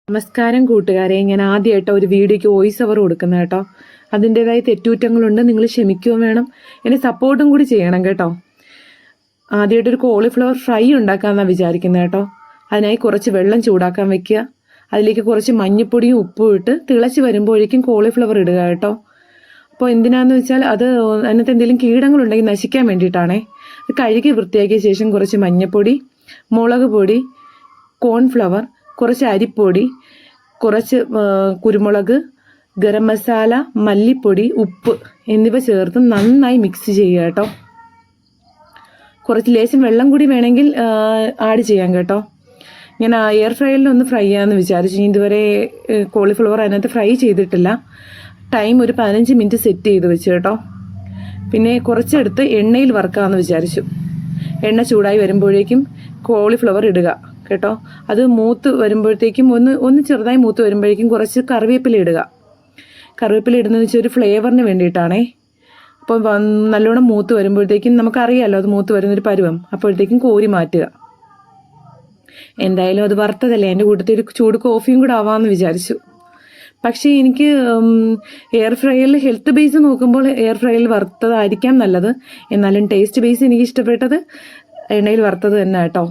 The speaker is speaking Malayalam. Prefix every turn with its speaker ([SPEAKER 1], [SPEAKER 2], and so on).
[SPEAKER 1] നമസ്കാരം കൂട്ടുകാരെ, ഞാൻ ആദ്യമായിട്ട് ഒരു വീഡിയോയ്ക്ക് വോയിസ് ഓവർ കൊടുക്കുന്നത് കേട്ടോ. അതിൻ്റെതായ തെറ്റുകുറ്റങ്ങളുണ്ട്, നിങ്ങൾ ക്ഷമിക്കുകയും വേണം, എന്നെ സപ്പോർട്ടും കൂടി ചെയ്യണം കേട്ടോ. ആദ്യമായിട്ടൊരു കോളിഫ്ലവർ ഫ്രൈ ഉണ്ടാക്കാമെന്നാണ് വിചാരിക്കുന്നത് കേട്ടോ. അതിനായി കുറച്ച് വെള്ളം ചൂടാക്കാൻ വെക്കുക. അതിലേക്ക് കുറച്ച് മഞ്ഞൾപ്പൊടിയും ഉപ്പും ഇട്ട് തിളച്ച് വരുമ്പോഴേക്കും കോളിഫ്ലവർ ഇടുക കേട്ടോ. അപ്പോൾ എന്തിനാന്ന് വെച്ചാൽ അത് അതിനകത്ത് എന്തെങ്കിലും കീടങ്ങളുണ്ടെങ്കിൽ നശിക്കാൻ വേണ്ടിയിട്ടാണേ. അത് കഴുകി വൃത്തിയാക്കിയ ശേഷം കുറച്ച് മഞ്ഞൾപ്പൊടി, മുളക് പൊടി, കോൺഫ്ലവർ, കുറച്ച് അരിപ്പൊടി, കുറച്ച് കുരുമുളക്, ഗരം മസാല, മല്ലിപ്പൊടി, ഉപ്പ് എന്നിവ ചേർത്ത് നന്നായി മിക്സ് ചെയ്യുക കേട്ടോ. കുറച്ച് ലേശം വെള്ളം കൂടി വേണമെങ്കിൽ ആഡ് ചെയ്യാം കേട്ടോ. ഞാൻ എയർ ഫ്രയറിൽ ഒന്ന് ഫ്രൈ ചെയ്യാമെന്ന് വിചാരിച്ചു. ഇതുവരെ കോളിഫ്ലവർ അതിനകത്ത് ഫ്രൈ ചെയ്തിട്ടില്ല. ടൈം ഒരു 15 മിനിറ്റ് സെറ്റ് ചെയ്ത് വെച്ചു കേട്ടോ. പിന്നെ കുറച്ചെടുത്ത് എണ്ണയിൽ വറുക്കാമെന്ന് വിചാരിച്ചു. എണ്ണ ചൂടായി വരുമ്പോഴേക്കും കോളിഫ്ലവർ ഇടുക കേട്ടോ. അത് മൂത്ത് വരുമ്പോഴത്തേക്കും ഒന്ന് ചെറുതായി മൂത്ത് വരുമ്പോഴേക്കും കുറച്ച് കറിവേപ്പില ഇടുക. കറിവേപ്പില ഇടുന്നതെന്ന് വെച്ചാൽ ഒരു ഫ്ലേവറിന് വേണ്ടിയിട്ടാണേ. അപ്പോൾ നല്ലോണം മൂത്ത് വരുമ്പോഴത്തേക്കും നമുക്കറിയാമല്ലോ അത് മൂത്ത് വരുന്നൊരു പരുവം. അപ്പോഴത്തേക്കും കോരി മാറ്റുക. എന്തായാലും അത് വറുത്തതല്ലേ, എൻ്റെ കൂട്ടത്തിൽ ഒരു ചൂട് കോഫിയും കൂടെ ആവാമെന്ന് വിചാരിച്ചു. പക്ഷേ എനിക്ക് എയർ ഫ്രയറിൽ ഹെൽത്ത് ബേസ് നോക്കുമ്പോൾ എയർ ഫ്രയറിൽ വറുത്തതായിരിക്കാം നല്ലത്. എന്നാലും ടേസ്റ്റ് ബേസ് എനിക്ക് ഇഷ്ടപ്പെട്ടത് എണ്ണയിൽ വറുത്തത് തന്നെ കേട്ടോ.